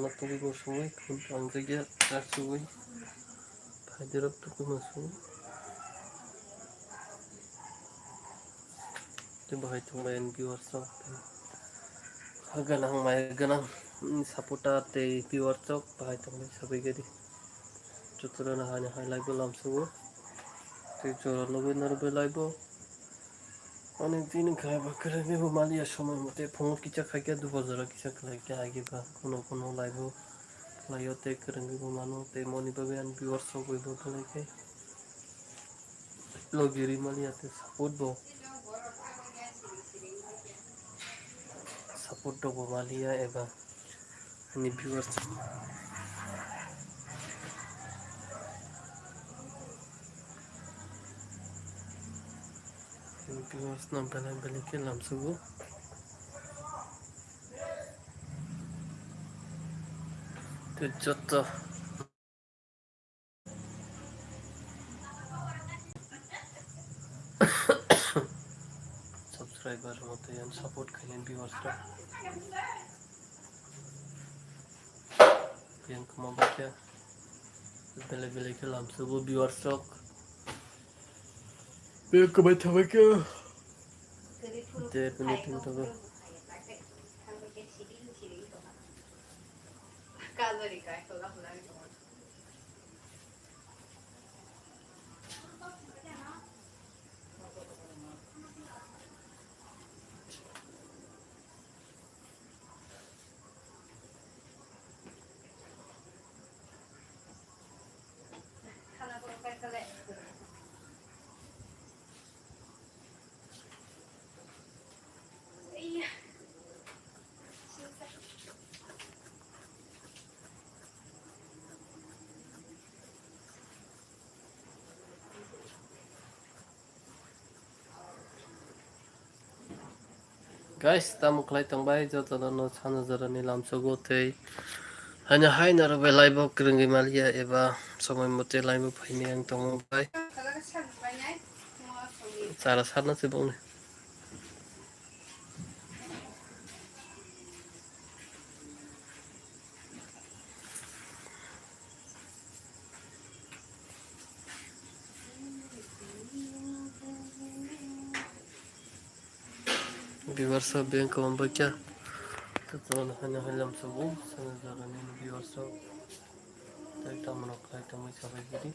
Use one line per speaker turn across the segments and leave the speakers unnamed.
anak tuh musuhnya kuntang saja asuh hadirap tuh musuh coba itu main viewers sok ganang may ganang saputa te viewers sok bahai tong sabi gadi cuturo na hanya highlight lam suwo te choro lobe narbe live অনেক দিন খায় বা করে নেব মালিয়ার সময় মতে phone কিচা খাইকে দুপুর কিচা খাইকে আগে বা কোনো লাইভ লাইতে করে নেব মানুষ তে মনি পাবে আন ভিউয়ার সব হইব তাহলে লগেরি মালিয়াতে সাপোর্ট দেবো মালিয়া এবার ani viewers na balik ke lam sugo te joto subscriber mate yan support kalian viewers ra yang kemabakya balik ke lam sugo viewers sok biar kebaca dia penitin tuh guys tamu kelai tambah joto no sana zarani lam sugo te hanya hai narabe live keringi malia eba samai mate live paini yang tong bai cara sana sih bang viewers सब bank को membaca teman hanya halam subuh sana zarani viewers सब kita menolak tamu sampai jadi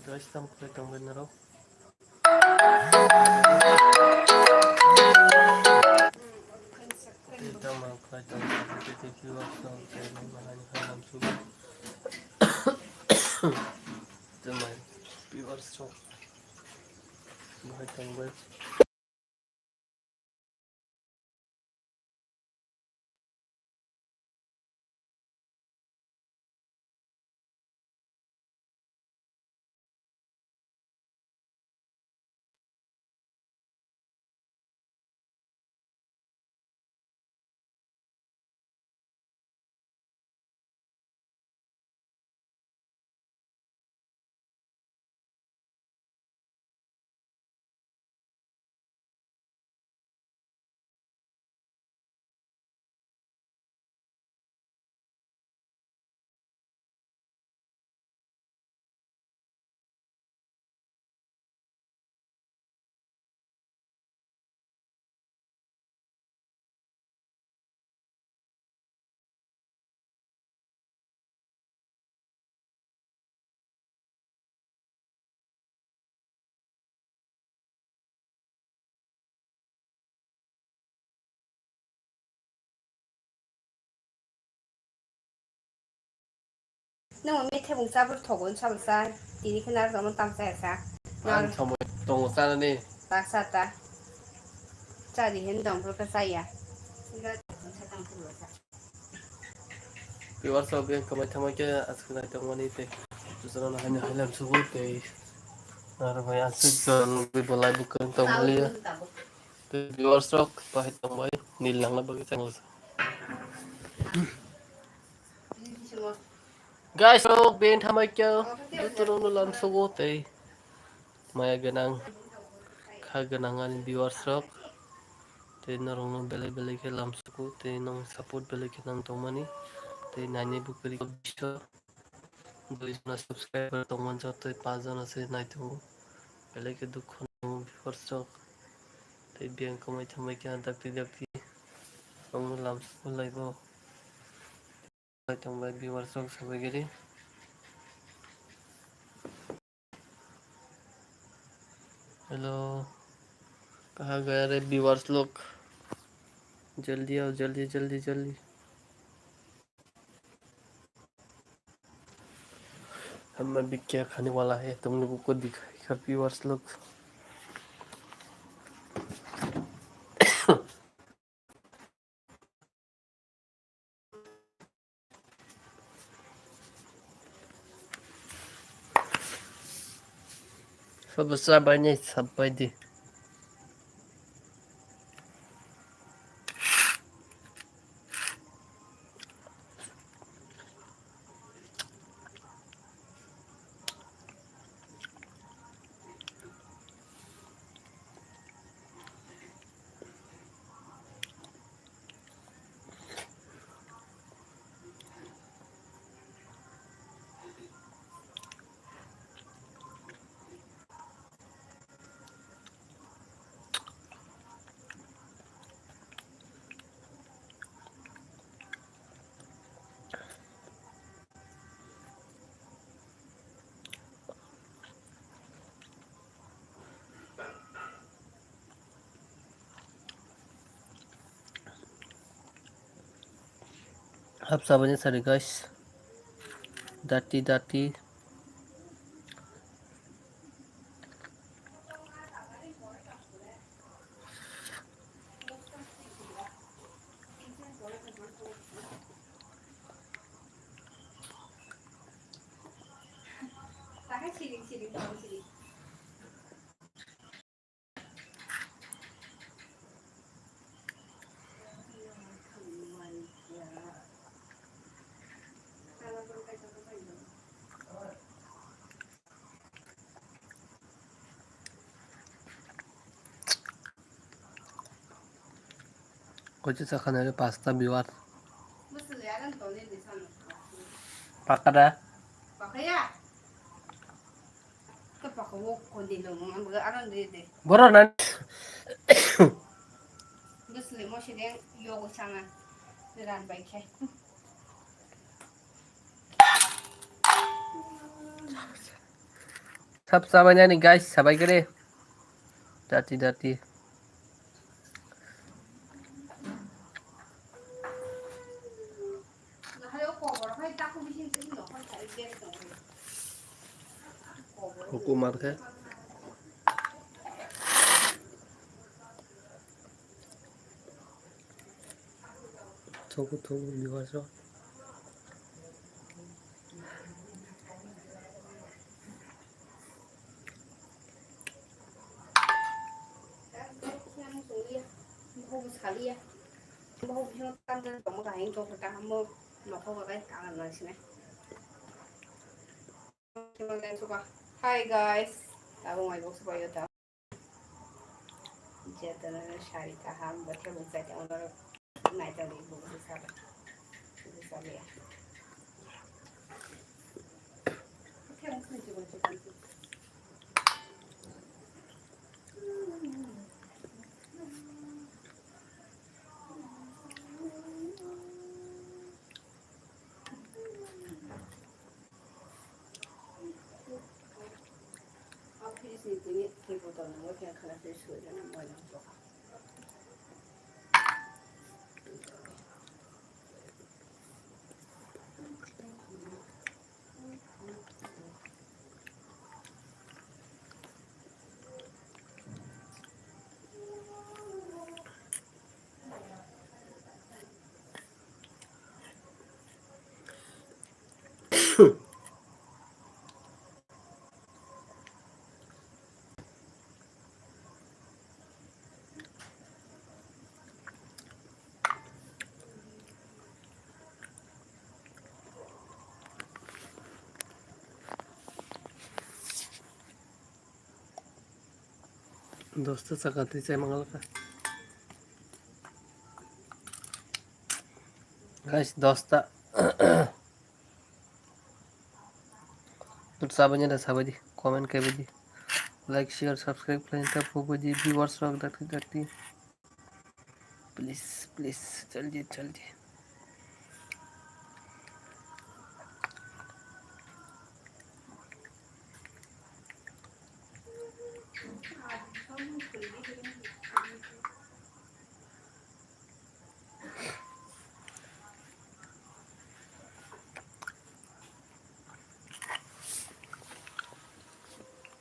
guys tamu kelai tambah naro kita mau kelai tambah sampai jadi viewers सब hanya halam subuh teman viewers सब bahai tambah
nung mami thebung sabur thogon sabur sa tini khana zaman tamsa sa
an sampai tong sana nih
taksa ta cari hen dong pro ka saya
viewers सब bank कमाई थमा के asal itu mani te justru hanya halam subuh te Nara may asik kan bibulay bukan tambali ya. Viewers rock pahit tambay nilang na bagi channel. Guys, rock bin thamay kyo. Duturo no lang sugot eh. Maya ganang kaganangan viewers rock. Te te narong no belai ke lamsuku te nong support belai ke nang tongmani te nani bukuri bisa 2 jona subscriber tongman te 5 jona se naitu belai ke dukh viewers te biang kamai thamai ke dakti nong lamsuku laibo tongbai viewers sabai giri hello कहाँ गया रे viewers लोग जल्दी आओ जल्दी हमें भी क्या खाने वाला है तुम लोगों को दिखाएगा व्यूअर्स लोग सब sabar nih sampai di अब sabarnya sorry guys dati Kocok sakan ada pasta biwar pakada boro nan sab sabarnya nih guys sabai gede dati hukumar ke tunggu biwar so
Hi guys, aku mau ibu supaya tahu. Jadinya syari kaham berarti bisa jangan baru naik dari ibu bisa ya. Oke, mungkin coba.
दोस्तों सकती से मंगल का Guys, 10 sabannya dah sabar di komen kayak begini, like share subscribe lain tak apa di viewers rock dati please please जल्दी जल्दी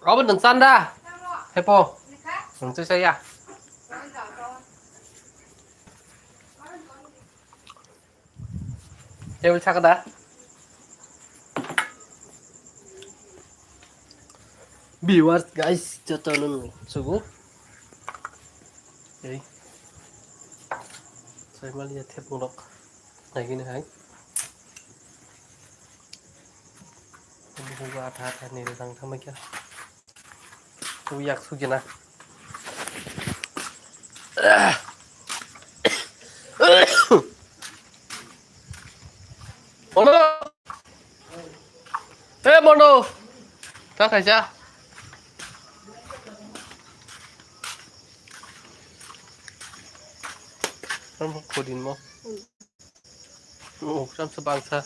Robin dan Sanda Hepo itu saya dia bisa kada viewers guys jotonon subuh jadi saya melihat Hepo lagi nih hai buka hati nih datang sama kia suyak sugina Mono Mono tak aja kamu kodin mo kan sebangsa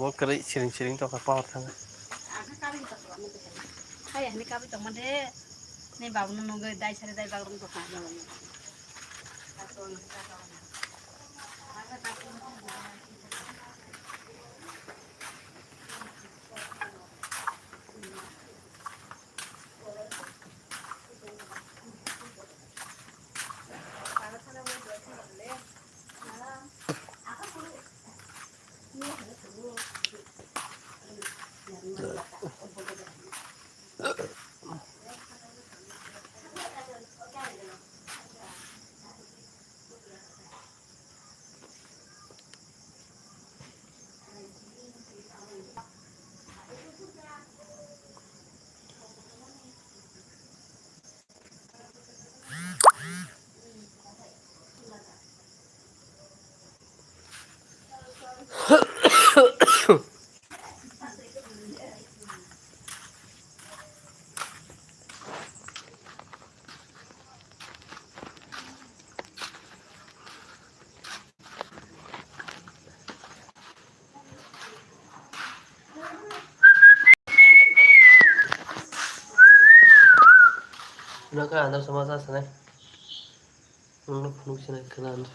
mau keri sering-sering tuh apa orang
Hai, ini kami teman deh. Nih bangun nunggu dai cari dai bangun tuh kan.
udah kan antar sama saya sana penuh sini kena antar